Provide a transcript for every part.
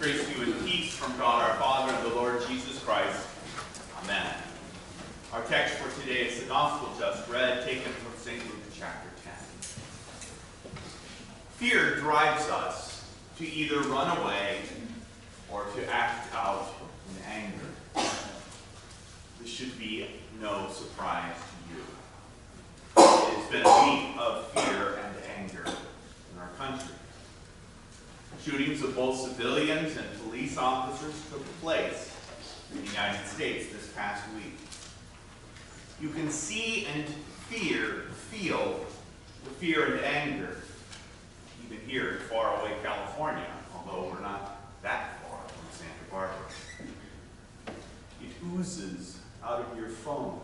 Grace to you and peace from God our Father and the Lord Jesus Christ. Amen. Our text for today is the Gospel just read, taken from St. Luke chapter 10. Fear drives us to either run away or to act out in anger. This should be no surprise to you. It has been a week of fear and anger in our country. Shootings of both civilians and police officers took place in the United States this past week. You can see and feel the fear and anger, even here in faraway California, although we're not that far from Santa Barbara. It oozes out of your phone,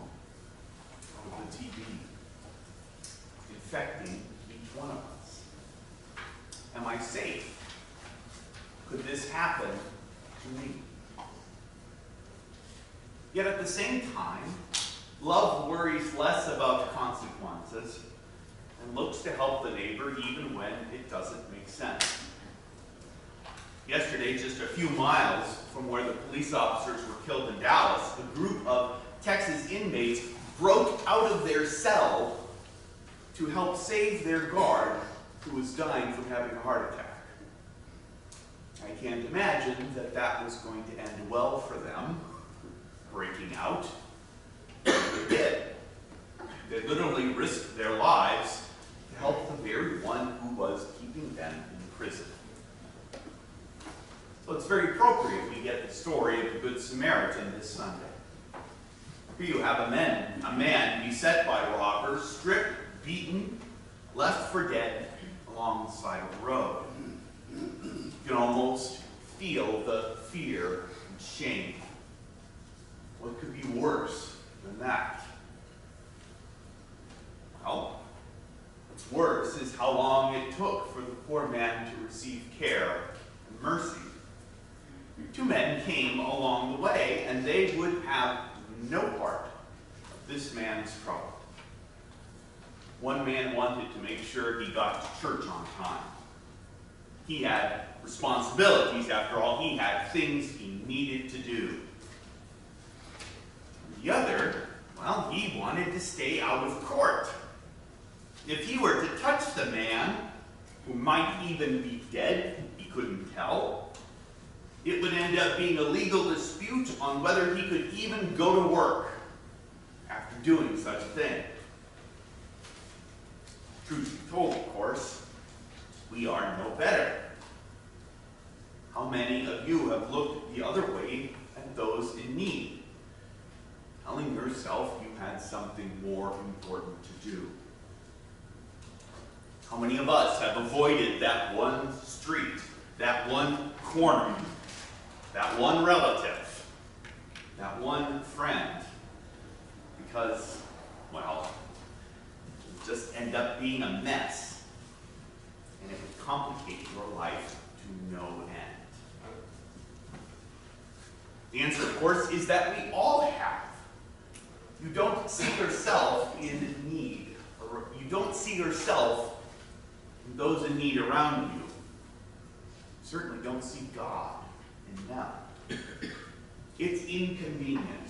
out of the TV, infecting each one of us. Am I safe? Could this happen to me? Yet at the same time, love worries less about consequences and looks to help the neighbor even when it doesn't make sense. Yesterday, just a few miles from where the police officers were killed in Dallas, a group of Texas inmates broke out of their cell to help save their guard who was dying from having a heart attack. I can't imagine that that was going to end well for them, breaking out. They did. They literally risked their lives to help the very one who was keeping them in prison. So it's very appropriate we get the story of the Good Samaritan this Sunday. Here you have a man beset by robbers, stripped, beaten, left for dead along the side of the road. You can almost feel the fear and shame. What could be worse than that? Well, what's worse is how long it took for the poor man to receive care and mercy. Two men came along the way, and they would have no part of this man's trouble. One man wanted to make sure he got to church on time. He had responsibilities, after all. He had things he needed to do. The other, well, he wanted to stay out of court. If he were to touch the man, who might even be dead, he couldn't tell, it would end up being a legal dispute on whether he could even go to work after doing such a thing. Truth be told, of course, we are no better. How many of you have looked the other way at those in need, telling yourself you had something more important to do? How many of us have avoided that one street, that one corner, that one relative, that one friend, because, well, it would just end up being a mess, and it would complicate your life to no end? The answer, of course, is that we all have. You don't see yourself in need, or you don't see yourself in those in need around you. You certainly don't see God in them. It's inconvenient.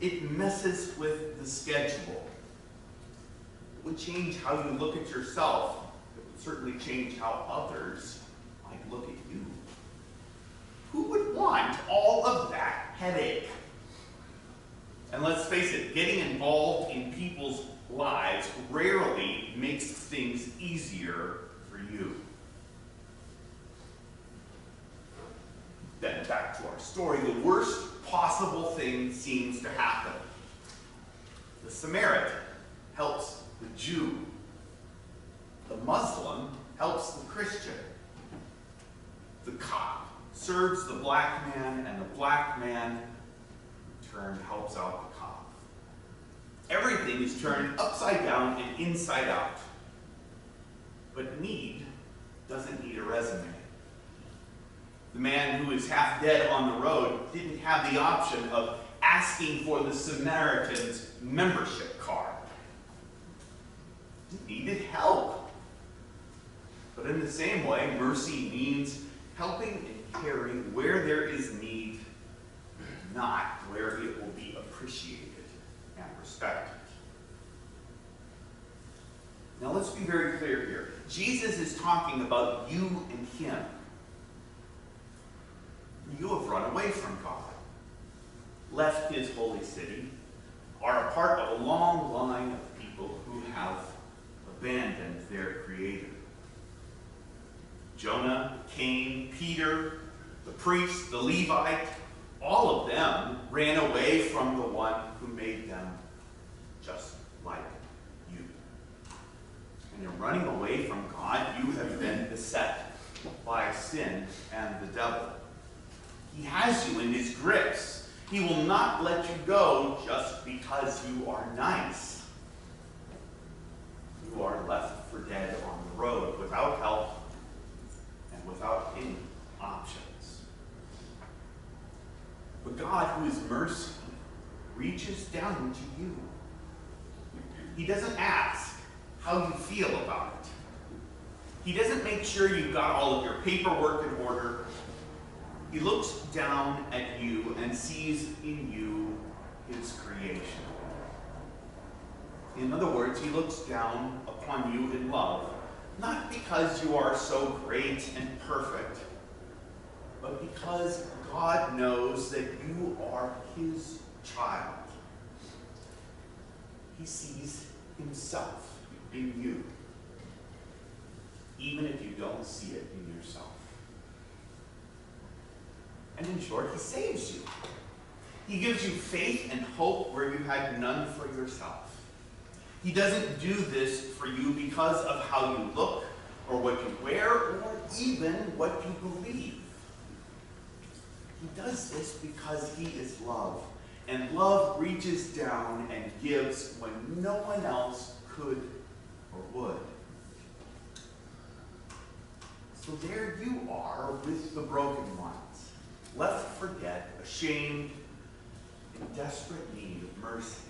It messes with the schedule. It would change how you look at yourself. It would certainly change how others might look at you. Who would want all of that headache? And let's face it, getting involved in people's lives rarely makes things easier for you. Then back to our story, the worst possible thing seems to happen. The Samaritan helps the Jew. The Muslim helps the Christian. The cop serves the black man, and the black man, in turn, helps out the cop. Everything is turned upside down and inside out. But need doesn't need a resume. The man who is half dead on the road didn't have the option of asking for the Samaritan's membership card. He needed help. But in the same way, mercy means helping in caring where there is need, not where it will be appreciated and respected. Now let's be very clear here. Jesus is talking about you and him. You have run away from God, left his holy city, are a part of a long line of people who have abandoned their Creator. Jonah, Cain, Peter, the priest, the Levite, all of them ran away from the one who made them just like you. And in running away from God, you have been beset by sin and the devil. He has you in his grips. He will not let you go just because you are nice. You are left for dead on the road without help and without any options. But God, who is mercy, reaches down to you. He doesn't ask how you feel about it. He doesn't make sure you've got all of your paperwork in order. He looks down at you and sees in you his creation. In other words, he looks down upon you in love, not because you are so great and perfect, but because God knows that you are his child. He sees himself in you, even if you don't see it in yourself. And in short, he saves you. He gives you faith and hope where you had none for yourself. He doesn't do this for you because of how you look, or what you wear, or even what you believe. He does this because he is love. And love reaches down and gives when no one else could or would. So there you are with the broken ones, left for dead, ashamed, in desperate need of mercy.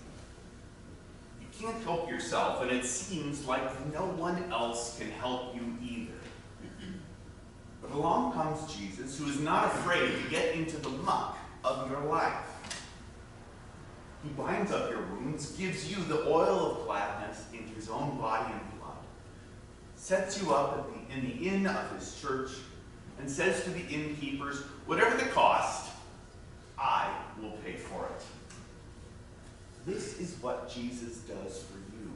You can't help yourself, and it seems like no one else can help you either. But along comes Jesus, who is not afraid to get into the muck of your life. He binds up your wounds, gives you the oil of gladness in his own body and blood, sets you up in the inn of his church, and says to the innkeepers, whatever the cost, I will pay for it. This is what Jesus does for you,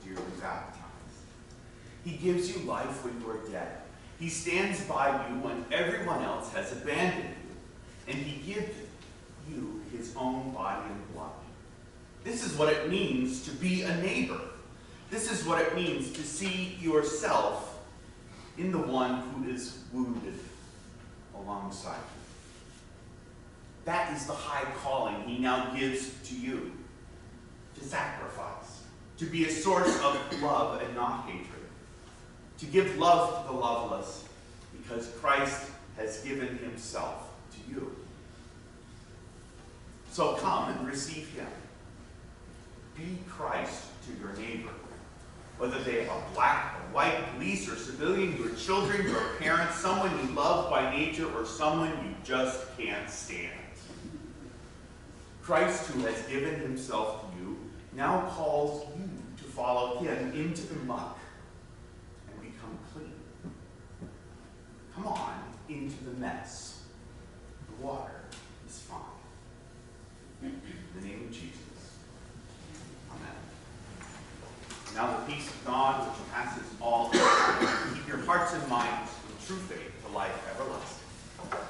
dearly baptized. He gives you life when you are dead. He stands by you when everyone else has abandoned you, and he gives you his own body and blood. This is what it means to be a neighbor. This is what it means to see yourself in the one who is wounded alongside you. That is the high calling he now gives to you, to sacrifice, to be a source of love and not hatred, to give love to the loveless because Christ has given himself to you. So come and receive him. Be Christ to your neighbor, whether they are black or white, police or civilian, your children, your parents, someone you love by nature, or someone you just can't stand. Christ, who has given himself to you, now calls you to follow him into the muck and become clean. Come on into the mess. The water is fine. In the name of Jesus. Amen. Now the peace of God, which passes all understanding, keep your hearts and minds in true faith to life everlasting.